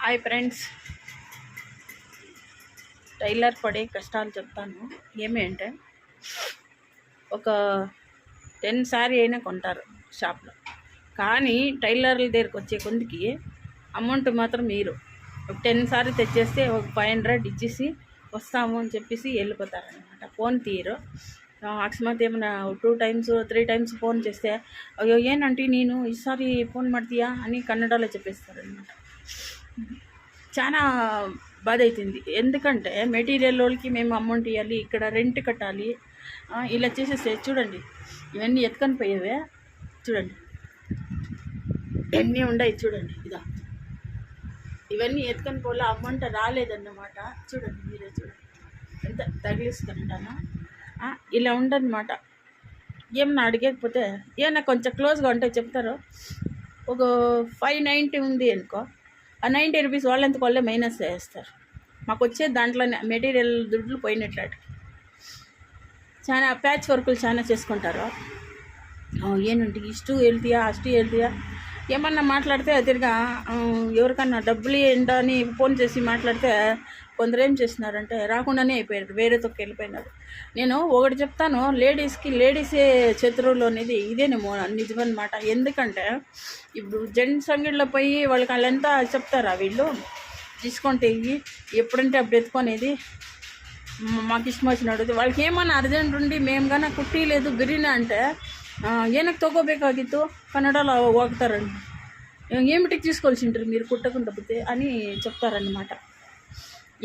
Hi friends, tailor పడే కష్టాలు చెప్తాను. ఏమి అంటే ఒక 10 శారీ అయినా కొంటారు షాప్లో, కానీ టైలర్ల దగ్గరికి వచ్చే కొందికి అమౌంట్ మాత్రం మీరు 10 శారీ తెచ్చేస్తే ఒక 500 ఇచ్చేసి వస్తాము అని చెప్పేసి వెళ్ళిపోతారనమాట. ఫోన్ తీయరు. అకస్మాత్ ఏమైనా 2 టైమ్స్ 3 టైమ్స్ ఫోన్ చేస్తే అయ్యో ఏనంటే నేను ఈసారి ఫోన్ ಮಾಡ್ತೀಯಾ అని కన్నడలో చెప్పేస్తారనమాట. చాలా బాధ అవుతుంది. ఎందుకంటే మెటీరియల్ వాళ్ళకి మేము అమౌంట్ ఇవ్వాలి, ఇక్కడ రెంట్ కట్టాలి. ఇలా చేసేస్తే చూడండి, ఇవన్నీ ఎత్తుకొని పోయేవే. చూడండి ఎన్ని ఉన్నాయి చూడండి. ఇవన్నీ ఎత్తుకొని పోలే, అమౌంట్ రాలేదన్నమాట. చూడండి, మీరే చూడండి ఎంత తగిలిస్తుంటానా. ఇలా ఉండదన్నమాట. ఏమన్నా అడిగకపోతే ఏమన్నా కొంచెం క్లోజ్గా ఉంటే చెప్తారు. ఒక 590 ఉంది అనుకో, ఆ 90 రూపీస్ వాళ్ళంతకు వాళ్ళే మైనస్ చేస్తారు. మాకు వచ్చే దాంట్లోనే మెటీరియల్ దుడ్లు పోయినట్లు. చాలా ప్యాచ్ వర్కులు చాలా చేసుకుంటారు. ఏనంటే ఇಷ್ಟು వెళ్తాయా అಷ್ಟು వెళ్తాయా ఏమన్నా మాట్లాడితే తిరిగా ఎవరికన్నా డబ్బులు ఏంటో అని ఫోన్ చేసి మాట్లాడితే కొందరు ఏం చేస్తున్నారంటే రాకుండానే అయిపోయారు, వేరే తొక్కి వెళ్ళిపోయినారు. నేను ఒకటి చెప్తాను, లేడీసే శత్రువులు అనేది ఇదేనేమో నిజమన్నమాట. ఎందుకంటే ఇప్పుడు జెంట్స్ అంగిట్లో పోయి వాళ్ళకి వాళ్ళంతా చెప్తారా, వీళ్ళు డిస్కౌంట్ ఇవి ఎప్పుడంటే అప్పుడు ఎత్తుకునేది, మాకు ఇష్టం వచ్చినట్టు. వాళ్ళకి ఏమన్నా అర్జెంట్ ఉండి మేము కానీ కుట్టిలేదు బిర్యానీ అంటే ಏನಕ್ಕೆ ತೊಗೋಬೇಕಾಗಿತ್ತು కన్నడలో ಹೋಗ್ತಾರಂడి. ఏమిటికి తీసుకోవాల్సి ఉంటారు మీరు కుట్టకుండా పోతే అని చెప్తారనమాట.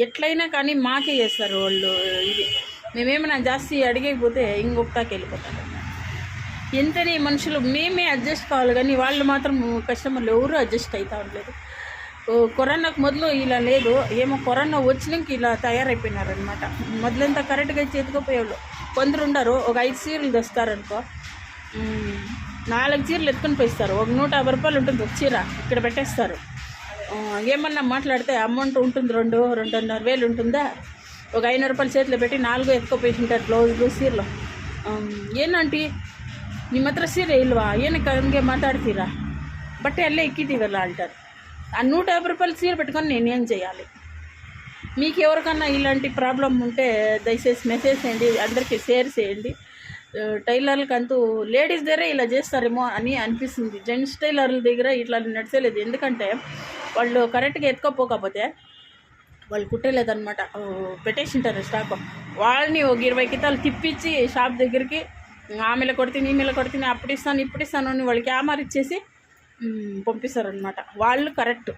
ఎట్లయినా కానీ మాకే చేస్తారు వాళ్ళు. ఇది మేమేమైనా జాస్తి అడిగకపోతే ఇంకొకటాకి వెళ్ళిపోతారు. ఎంతనే మనుషులు మేమే అడ్జస్ట్ కావాలి, కానీ వాళ్ళు మాత్రం కస్టమర్లు ఎవరు అడ్జస్ట్ అవుతా ఉండలేదు. కరోనాకు మొదలు ఇలా లేదు, ఏమో కరోనా వచ్చినాక ఇలా తయారైపోయినారనమాట. మొదలంతా కరెక్ట్గా చేతుకుపోయేవాళ్ళు కొందరు ఉండరు. ఒక 5 చీరలు తెస్తారనుకో, 4 చీరలు ఎత్తుకొని పోయిస్తారు. ఒక 150 రూపాయలు ఉంటుంది ఒక చీర, ఇక్కడ పెట్టేస్తారు. ఏమన్నా మాట్లాడితే అమౌంట్ ఉంటుంది 2-2.5 వేలు ఉంటుందా, ఒక 500 రూపాయలు చేతిలో పెట్టి 4 ఎత్తుకోపోయి ఉంటారు ಬ್ಲೌಸ್ಗಳು ಸೀರೆಲು. ಏನಂಟಿ ನಿಮ್ಮ ಹತ್ರ ಸೀರೆ ಇಲ್ವಾ, ಏನಕ್ಕೆ ಹಂಗೆ ಮಾತಾಡ್ತೀರಾ, ಬಟ್ಟೆ ಅಲ್ಲೇ ಇಕ್ಕಿದ್ದೀವಲ್ಲ అంటారు. ఆ 150 రూపాయలు సీర పెట్టుకొని నేనేం చేయాలి? మీకు ఎవరికన్నా ఇలాంటి ప్రాబ్లం ఉంటే దయచేసి మెసేజ్ చేయండి, అందరికీ షేర్ చేయండి. టైలర్లకు అంటూ లేడీస్ దగ్గర ఇలా చేస్తారేమో అని అనిపిస్తుంది. జెంట్స్ టైలర్ల దగ్గర ఇట్లా నడిచేలేదు. ఎందుకంటే వాళ్ళు కరెక్ట్గా ఎత్తుకోపోకపోతే వాళ్ళు కుట్టలేదన్నమాట, పెట్టేసి ఉంటారు స్టాక్. వాళ్ళని ఒక 20 కితాలు తిప్పించి షాప్ దగ్గరికి ఆమెలో కొడుతుంది ఈమెలో కొడుతుంది, అప్పుడు ఇస్తాను ఇప్పుడు ఇస్తాను అని వాళ్ళకి ఆమార్ ఇచ్చేసి పంపిస్తారనమాట. వాళ్ళు కరెక్ట్.